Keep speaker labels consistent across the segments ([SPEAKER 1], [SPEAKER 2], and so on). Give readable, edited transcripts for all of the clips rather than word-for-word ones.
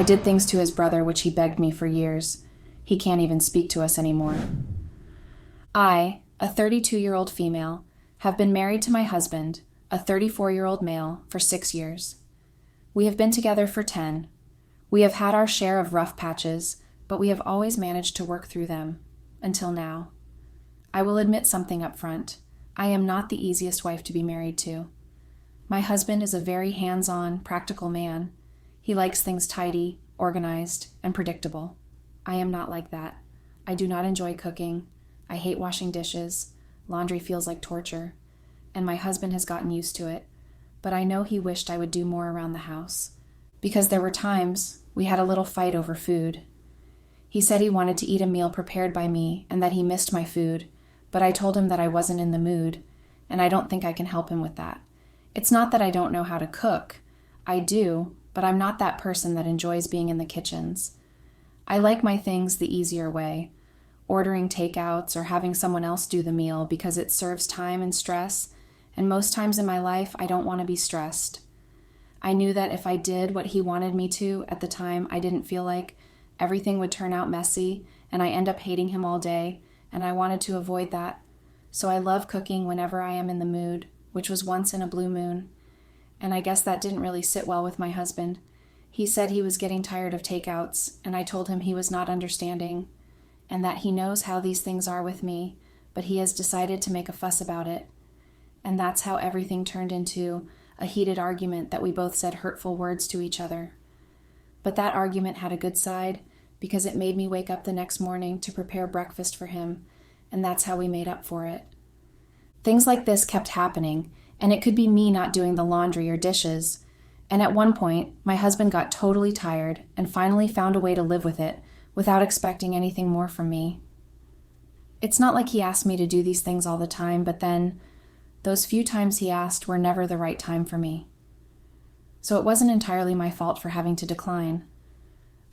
[SPEAKER 1] I did things to his brother which he begged me for years. He can't even speak to us anymore. I, a 32-year-old female, have been married to my husband, a 34-year-old male, for 6 years. We have been together for 10. We have had our share of rough patches, but we have always managed to work through them, until now. I will admit something up front. I am not the easiest wife to be married to. My husband is a very hands-on, practical man. He likes things tidy, organized, and predictable. I am not like that. I do not enjoy cooking. I hate washing dishes. Laundry feels like torture. And my husband has gotten used to it. But I know he wished I would do more around the house. Because there were times we had a little fight over food. He said he wanted to eat a meal prepared by me and that he missed my food, but I told him that I wasn't in the mood, and I don't think I can help him with that. It's not that I don't know how to cook. I do, but I'm not that person that enjoys being in the kitchens. I like my things the easier way, ordering takeouts or having someone else do the meal because it serves time and stress, and most times in my life I don't want to be stressed. I knew that if I did what he wanted me to at the time I didn't feel like, everything would turn out messy and I end up hating him all day, and I wanted to avoid that. So I love cooking whenever I am in the mood, which was once in a blue moon. And I guess that didn't really sit well with my husband. He said he was getting tired of takeouts, and I told him he was not understanding, and that he knows how these things are with me, but he has decided to make a fuss about it. And that's how everything turned into a heated argument that we both said hurtful words to each other. But that argument had a good side, because it made me wake up the next morning to prepare breakfast for him, and that's how we made up for it. Things like this kept happening, and it could be me not doing the laundry or dishes. And at one point, my husband got totally tired and finally found a way to live with it without expecting anything more from me. It's not like he asked me to do these things all the time, but then those few times he asked were never the right time for me. So it wasn't entirely my fault for having to decline.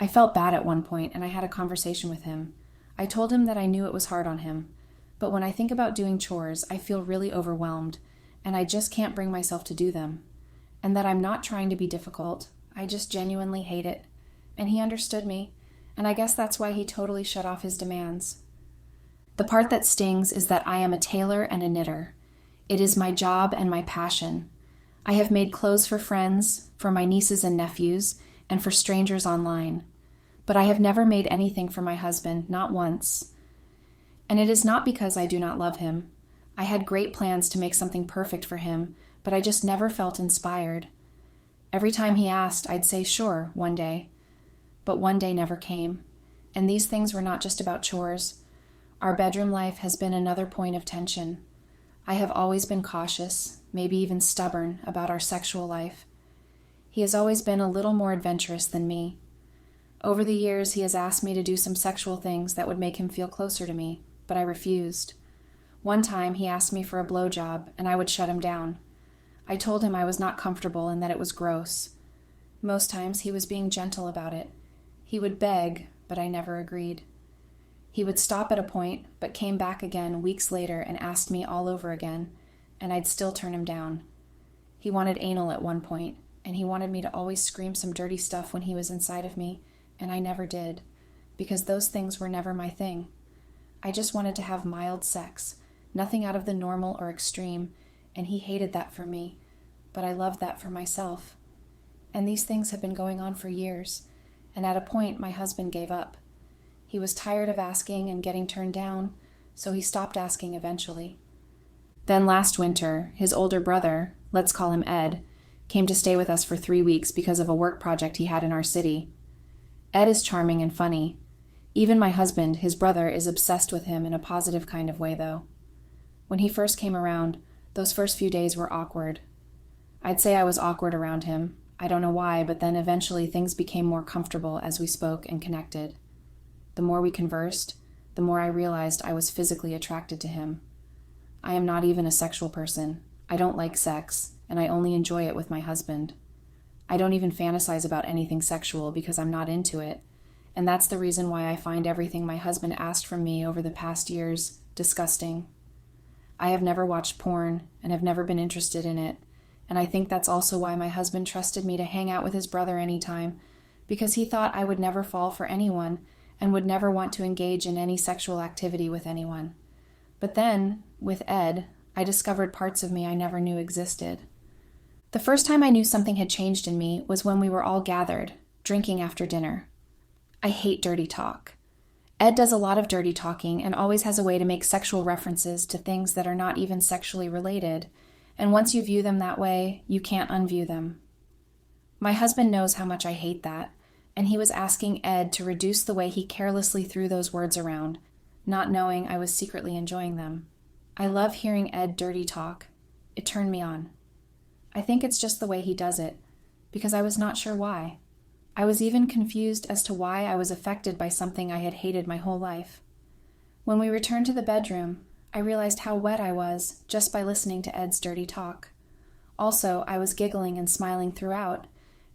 [SPEAKER 1] I felt bad at one point, and I had a conversation with him. I told him that I knew it was hard on him, but when I think about doing chores, I feel really overwhelmed, and I just can't bring myself to do them. And that I'm not trying to be difficult, I just genuinely hate it. And he understood me, and I guess that's why he totally shut off his demands. The part that stings is that I am a tailor and a knitter. It is my job and my passion. I have made clothes for friends, for my nieces and nephews, and for strangers online. But I have never made anything for my husband, not once. And it is not because I do not love him. I had great plans to make something perfect for him, but I just never felt inspired. Every time he asked, I'd say sure, one day. But one day never came. And these things were not just about chores. Our bedroom life has been another point of tension. I have always been cautious, maybe even stubborn, about our sexual life. He has always been a little more adventurous than me. Over the years, he has asked me to do some sexual things that would make him feel closer to me, but I refused. One time, he asked me for a blowjob, and I would shut him down. I told him I was not comfortable and that it was gross. Most times, he was being gentle about it. He would beg, but I never agreed. He would stop at a point, but came back again weeks later and asked me all over again, and I'd still turn him down. He wanted anal at one point, and he wanted me to always scream some dirty stuff when he was inside of me, and I never did, because those things were never my thing. I just wanted to have mild sex, nothing out of the normal or extreme, and he hated that for me, but I loved that for myself. And these things have been going on for years, and at a point my husband gave up. He was tired of asking and getting turned down, so he stopped asking eventually. Then last winter, his older brother, let's call him Ed, came to stay with us for 3 weeks because of a work project he had in our city. Ed is charming and funny. Even my husband, his brother, is obsessed with him in a positive kind of way, though. When he first came around, those first few days were awkward. I'd say I was awkward around him. I don't know why, but then eventually things became more comfortable as we spoke and connected. The more we conversed, the more I realized I was physically attracted to him. I am not even a sexual person. I don't like sex, and I only enjoy it with my husband. I don't even fantasize about anything sexual because I'm not into it, and that's the reason why I find everything my husband asked from me over the past years disgusting. I have never watched porn and have never been interested in it, and I think that's also why my husband trusted me to hang out with his brother anytime, because he thought I would never fall for anyone and would never want to engage in any sexual activity with anyone. But then, with Ed, I discovered parts of me I never knew existed. The first time I knew something had changed in me was when we were all gathered, drinking after dinner. I hate dirty talk. Ed does a lot of dirty talking and always has a way to make sexual references to things that are not even sexually related, and once you view them that way, you can't unview them. My husband knows how much I hate that, and he was asking Ed to reduce the way he carelessly threw those words around, not knowing I was secretly enjoying them. I love hearing Ed dirty talk. It turned me on. I think it's just the way he does it, because I was not sure why. I was even confused as to why I was affected by something I had hated my whole life. When we returned to the bedroom, I realized how wet I was just by listening to Ed's dirty talk. Also, I was giggling and smiling throughout,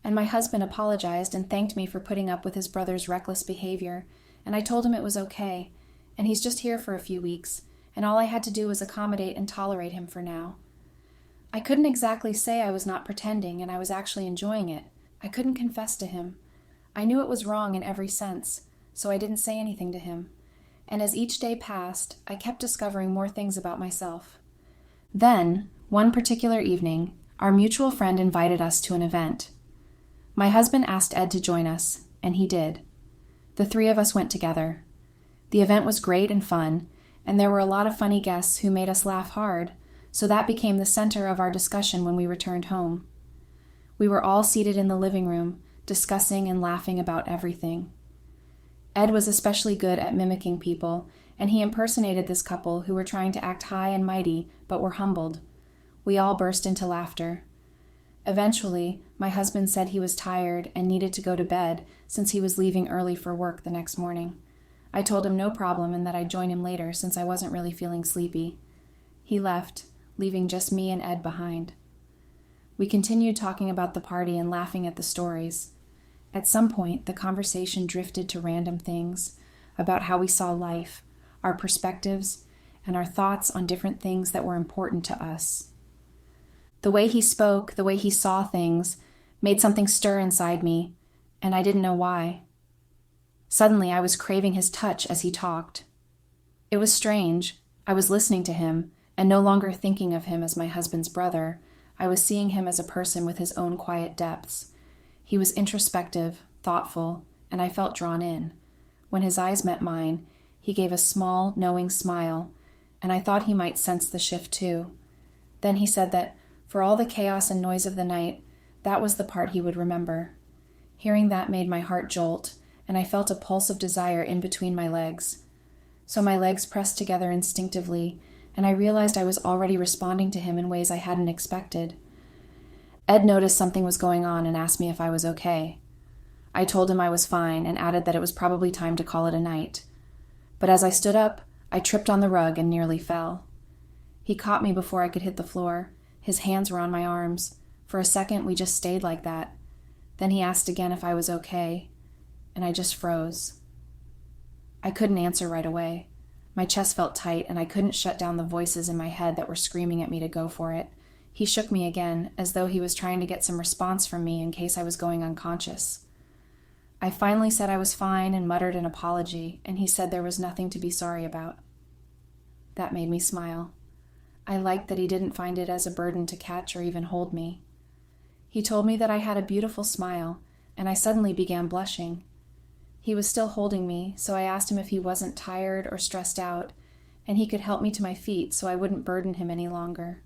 [SPEAKER 1] and my husband apologized and thanked me for putting up with his brother's reckless behavior, and I told him it was okay, and he's just here for a few weeks, and all I had to do was accommodate and tolerate him for now. I couldn't exactly say I was not pretending and I was actually enjoying it. I couldn't confess to him. I knew it was wrong in every sense, so I didn't say anything to him. And as each day passed, I kept discovering more things about myself. Then, one particular evening, our mutual friend invited us to an event. My husband asked Ed to join us, and he did. The three of us went together. The event was great and fun, and there were a lot of funny guests who made us laugh hard, so that became the center of our discussion when we returned home. We were all seated in the living room, discussing and laughing about everything. Ed was especially good at mimicking people, and he impersonated this couple who were trying to act high and mighty, but were humbled. We all burst into laughter. Eventually, my husband said he was tired and needed to go to bed since he was leaving early for work the next morning. I told him no problem and that I'd join him later since I wasn't really feeling sleepy. He left, leaving just me and Ed behind. We continued talking about the party and laughing at the stories. At some point, the conversation drifted to random things about how we saw life, our perspectives, and our thoughts on different things that were important to us. The way he spoke, the way he saw things, made something stir inside me, and I didn't know why. Suddenly, I was craving his touch as he talked. It was strange. I was listening to him, and no longer thinking of him as my husband's brother. I was seeing him as a person with his own quiet depths. He was introspective, thoughtful, and I felt drawn in. When his eyes met mine, he gave a small, knowing smile, and I thought he might sense the shift too. Then he said that, for all the chaos and noise of the night, that was the part he would remember. Hearing that made my heart jolt, and I felt a pulse of desire in between my legs. So my legs pressed together instinctively, and I realized I was already responding to him in ways I hadn't expected. Ed noticed something was going on and asked me if I was okay. I told him I was fine and added that it was probably time to call it a night. But as I stood up, I tripped on the rug and nearly fell. He caught me before I could hit the floor. His hands were on my arms. For a second, we just stayed like that. Then he asked again if I was okay, and I just froze. I couldn't answer right away. My chest felt tight, and I couldn't shut down the voices in my head that were screaming at me to go for it. He shook me again, as though he was trying to get some response from me in case I was going unconscious. I finally said I was fine and muttered an apology, and he said there was nothing to be sorry about. That made me smile. I liked that he didn't find it as a burden to catch or even hold me. He told me that I had a beautiful smile, and I suddenly began blushing. He was still holding me, so I asked him if he wasn't tired or stressed out, and he could help me to my feet so I wouldn't burden him any longer.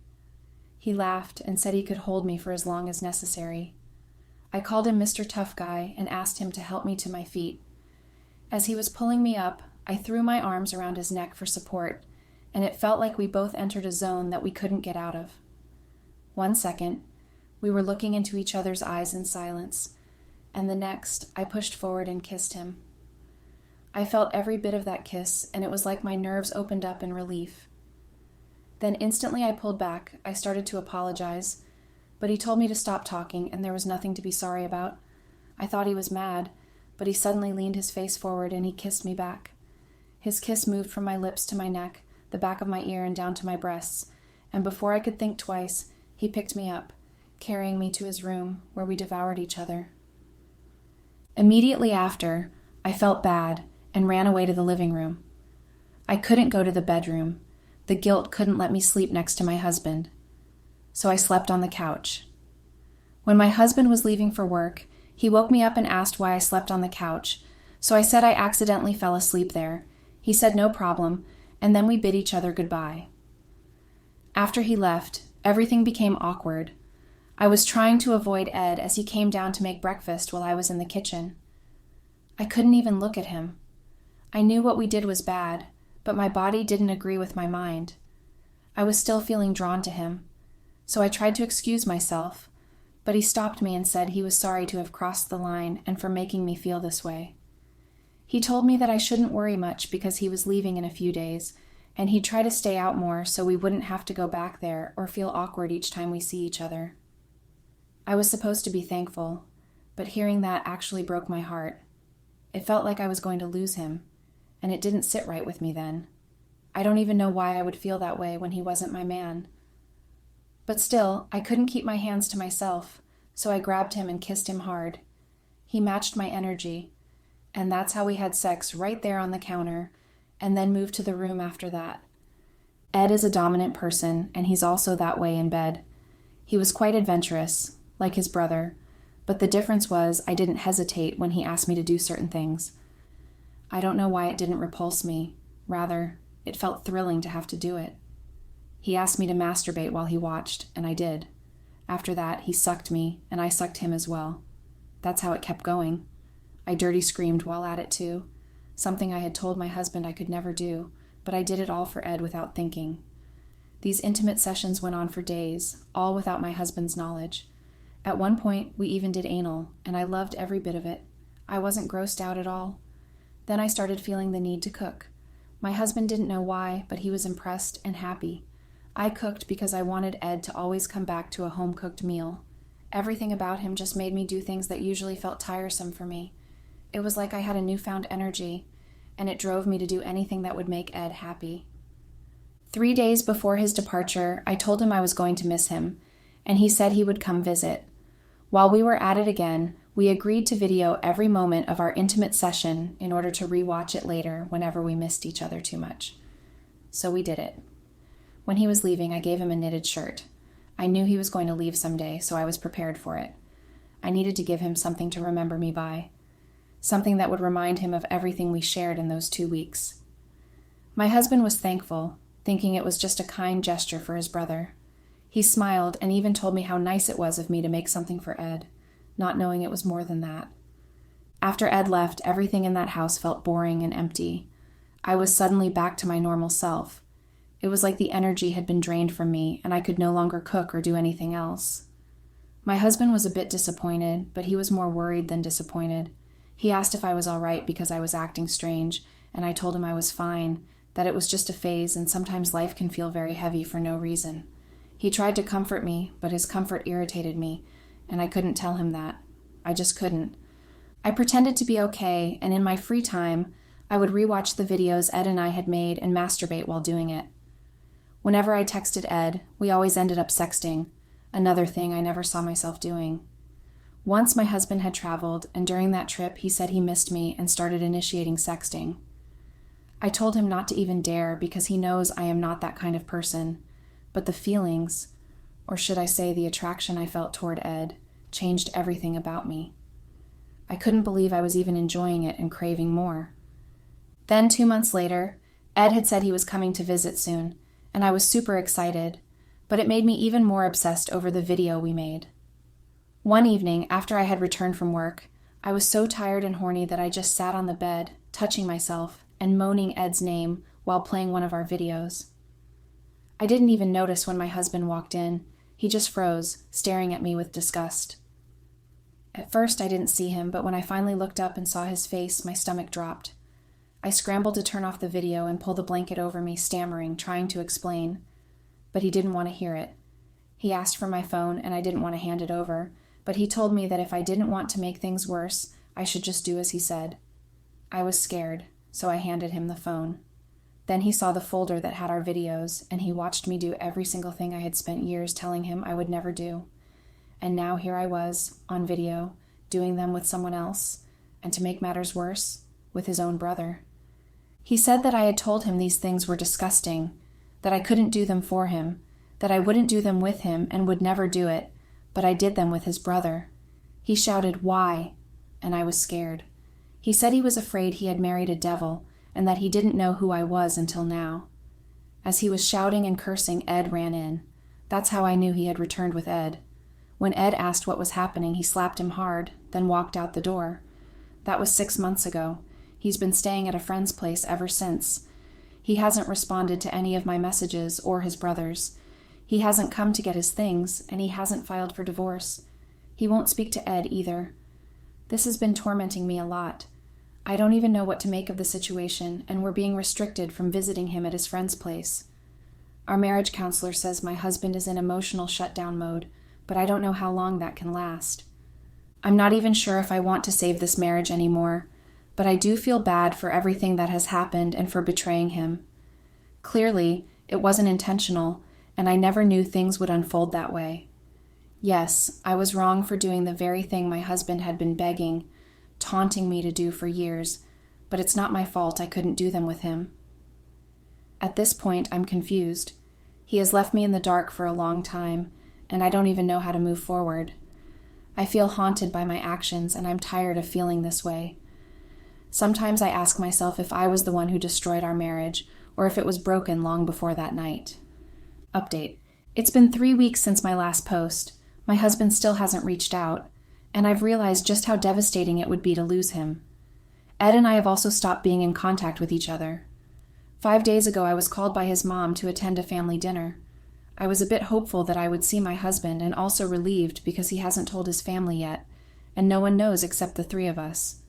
[SPEAKER 1] He laughed and said he could hold me for as long as necessary. I called him Mr. Tough Guy and asked him to help me to my feet. As he was pulling me up, I threw my arms around his neck for support, and it felt like we both entered a zone that we couldn't get out of. 1 second, we were looking into each other's eyes in silence, and the next, I pushed forward and kissed him. I felt every bit of that kiss, and it was like my nerves opened up in relief. Then instantly I pulled back. I started to apologize, but he told me to stop talking, and there was nothing to be sorry about. I thought he was mad, but he suddenly leaned his face forward and he kissed me back. His kiss moved from my lips to my neck, the back of my ear, and down to my breasts, and before I could think twice, he picked me up, carrying me to his room, where we devoured each other. Immediately after, I felt bad and ran away to the living room. I couldn't go to the bedroom. The guilt couldn't let me sleep next to my husband. So I slept on the couch. When my husband was leaving for work, he woke me up and asked why I slept on the couch, so I said I accidentally fell asleep there. He said no problem, and then we bid each other goodbye. After he left, everything became awkward. I was trying to avoid Ed as he came down to make breakfast while I was in the kitchen. I couldn't even look at him. I knew what we did was bad, but my body didn't agree with my mind. I was still feeling drawn to him, so I tried to excuse myself, but he stopped me and said he was sorry to have crossed the line and for making me feel this way. He told me that I shouldn't worry much because he was leaving in a few days, and he'd try to stay out more so we wouldn't have to go back there or feel awkward each time we see each other. I was supposed to be thankful, but hearing that actually broke my heart. It felt like I was going to lose him, and it didn't sit right with me then. I don't even know why I would feel that way when he wasn't my man. But still, I couldn't keep my hands to myself, so I grabbed him and kissed him hard. He matched my energy, and that's how we had sex right there on the counter, and then moved to the room after that. Ed is a dominant person, and he's also that way in bed. He was quite adventurous, like his brother, but the difference was I didn't hesitate when he asked me to do certain things. I don't know why it didn't repulse me. Rather, it felt thrilling to have to do it. He asked me to masturbate while he watched, and I did. After that, he sucked me, and I sucked him as well. That's how it kept going. I dirty screamed while at it too, something I had told my husband I could never do, but I did it all for Ed without thinking. These intimate sessions went on for days, all without my husband's knowledge. At one point, we even did anal, and I loved every bit of it. I wasn't grossed out at all. Then I started feeling the need to cook. My husband didn't know why, but he was impressed and happy. I cooked because I wanted Ed to always come back to a home-cooked meal. Everything about him just made me do things that usually felt tiresome for me. It was like I had a newfound energy, and it drove me to do anything that would make Ed happy. 3 days before his departure, I told him I was going to miss him, and he said he would come visit. While we were at it again, we agreed to video every moment of our intimate session in order to rewatch it later whenever we missed each other too much. So we did it. When he was leaving, I gave him a knitted shirt. I knew he was going to leave someday, so I was prepared for it. I needed to give him something to remember me by, something that would remind him of everything we shared in those 2 weeks. My husband was thankful, thinking it was just a kind gesture for his brother. He smiled and even told me how nice it was of me to make something for Ed, not knowing it was more than that. After Ed left, everything in that house felt boring and empty. I was suddenly back to my normal self. It was like the energy had been drained from me, and I could no longer cook or do anything else. My husband was a bit disappointed, but he was more worried than disappointed. He asked if I was all right because I was acting strange, and I told him I was fine, that it was just a phase and sometimes life can feel very heavy for no reason. He tried to comfort me, but his comfort irritated me, and I couldn't tell him that. I just couldn't. I pretended to be okay, and in my free time, I would rewatch the videos Ed and I had made and masturbate while doing it. Whenever I texted Ed, we always ended up sexting, another thing I never saw myself doing. Once my husband had traveled, and during that trip he said he missed me and started initiating sexting. I told him not to even dare because he knows I am not that kind of person, but the feelings, or should I say the attraction I felt toward Ed, changed everything about me. I couldn't believe I was even enjoying it and craving more. Then 2 months later, Ed had said he was coming to visit soon, and I was super excited, but it made me even more obsessed over the video we made. One evening, after I had returned from work, I was so tired and horny that I just sat on the bed, touching myself and moaning Ed's name while playing one of our videos. I didn't even notice when my husband walked in. He just froze, staring at me with disgust. At first, I didn't see him, but when I finally looked up and saw his face, my stomach dropped. I scrambled to turn off the video and pull the blanket over me, stammering, trying to explain. But he didn't want to hear it. He asked for my phone, and I didn't want to hand it over, but he told me that if I didn't want to make things worse, I should just do as he said. I was scared, so I handed him the phone. Then he saw the folder that had our videos, and he watched me do every single thing I had spent years telling him I would never do. And now here I was, on video, doing them with someone else, and to make matters worse, with his own brother. He said that I had told him these things were disgusting, that I couldn't do them for him, that I wouldn't do them with him and would never do it, but I did them with his brother. He shouted, "Why?" and I was scared. He said he was afraid he had married a devil and that he didn't know who I was until now. As he was shouting and cursing, Ed ran in. That's how I knew he had returned with Ed. When Ed asked what was happening, he slapped him hard, then walked out the door. That was 6 months ago. He's been staying at a friend's place ever since. He hasn't responded to any of my messages or his brother's. He hasn't come to get his things, and he hasn't filed for divorce. He won't speak to Ed either. This has been tormenting me a lot. I don't even know what to make of the situation, and we're being restricted from visiting him at his friend's place. Our marriage counselor says my husband is in emotional shutdown mode, but I don't know how long that can last. I'm not even sure if I want to save this marriage anymore, but I do feel bad for everything that has happened and for betraying him. Clearly, it wasn't intentional, and I never knew things would unfold that way. Yes, I was wrong for doing the very thing my husband had been begging, taunting me to do for years, but it's not my fault I couldn't do them with him. At this point, I'm confused. He has left me in the dark for a long time, and I don't even know how to move forward. I feel haunted by my actions, and I'm tired of feeling this way. Sometimes I ask myself if I was the one who destroyed our marriage, or if it was broken long before that night. Update. It's been 3 weeks since my last post. My husband still hasn't reached out, and I've realized just how devastating it would be to lose him. Ed and I have also stopped being in contact with each other. 5 days ago, I was called by his mom to attend a family dinner. I was a bit hopeful that I would see my husband and also relieved because he hasn't told his family yet, and no one knows except the 3 of us.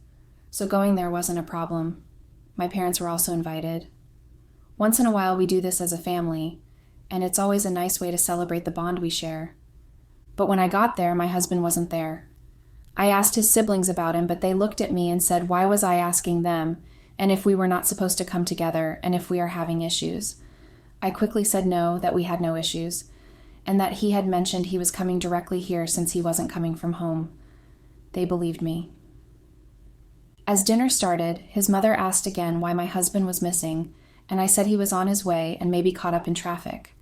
[SPEAKER 1] So going there wasn't a problem. My parents were also invited. Once in a while we do this as a family, and it's always a nice way to celebrate the bond we share. But when I got there, my husband wasn't there. I asked his siblings about him, but they looked at me and said, why was I asking them, and if we were not supposed to come together, and if we are having issues. I quickly said no, that we had no issues, and that he had mentioned he was coming directly here since he wasn't coming from home. They believed me. As dinner started, his mother asked again why my husband was missing, and I said he was on his way and maybe caught up in traffic.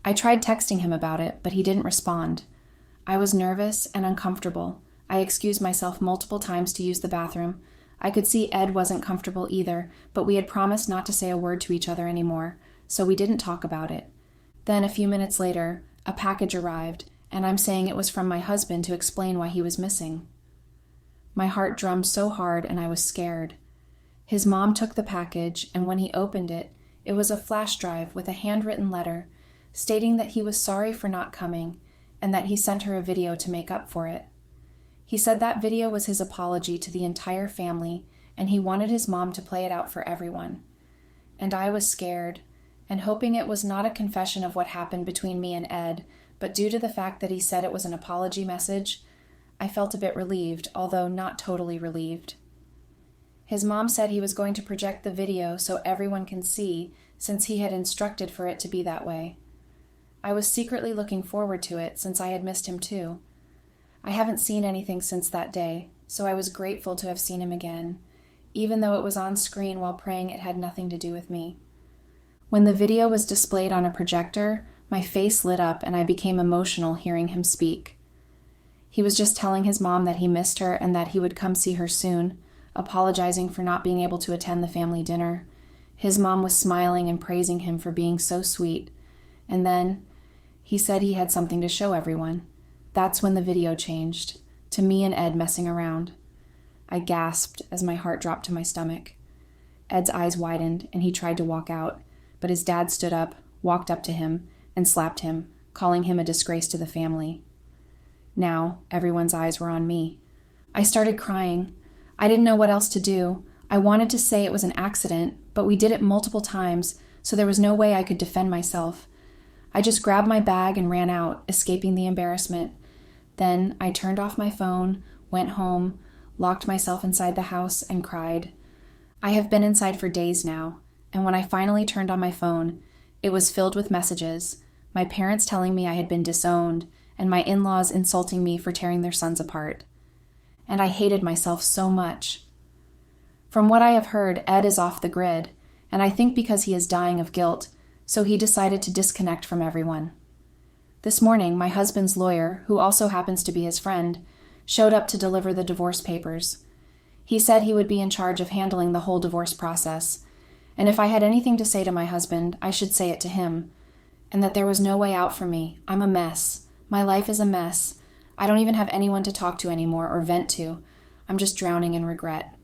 [SPEAKER 1] I tried texting him about it, but he didn't respond. I was nervous and uncomfortable. I excused myself multiple times to use the bathroom. I could see Ed wasn't comfortable either, but we had promised not to say a word to each other anymore, so we didn't talk about it. Then, a few minutes later, a package arrived, and I'm saying it was from my husband to explain why he was missing. My heart drummed so hard and I was scared. His mom took the package, and when he opened it, it was a flash drive with a handwritten letter stating that he was sorry for not coming and that he sent her a video to make up for it. He said that video was his apology to the entire family, and he wanted his mom to play it out for everyone. And I was scared, and hoping it was not a confession of what happened between me and Ed, but due to the fact that he said it was an apology message, I felt a bit relieved, although not totally relieved. His mom said he was going to project the video so everyone can see, since he had instructed for it to be that way. I was secretly looking forward to it, since I had missed him too. I haven't seen anything since that day, so I was grateful to have seen him again, even though it was on screen while praying it had nothing to do with me. When the video was displayed on a projector, my face lit up and I became emotional hearing him speak. He was just telling his mom that he missed her and that he would come see her soon, apologizing for not being able to attend the family dinner. His mom was smiling and praising him for being so sweet, and then he said he had something to show everyone. That's when the video changed, to me and Ed messing around. I gasped as my heart dropped to my stomach. Ed's eyes widened and he tried to walk out, but his dad stood up, walked up to him, and slapped him, calling him a disgrace to the family. Now, everyone's eyes were on me. I started crying. I didn't know what else to do. I wanted to say it was an accident, but we did it multiple times, so there was no way I could defend myself. I just grabbed my bag and ran out, escaping the embarrassment. Then I turned off my phone, went home, locked myself inside the house, and cried. I have been inside for days now, and when I finally turned on my phone, it was filled with messages, my parents telling me I had been disowned, and my in-laws insulting me for tearing their sons apart. and I hated myself so much. From what I have heard, Ed is off the grid, and I think because he is dying of guilt, so he decided to disconnect from everyone. This morning, my husband's lawyer, who also happens to be his friend, showed up to deliver the divorce papers. He said he would be in charge of handling the whole divorce process, and if I had anything to say to my husband, I should say it to him, and that there was no way out for me. I'm a mess. My life is a mess. I don't even have anyone to talk to anymore or vent to. I'm just drowning in regret.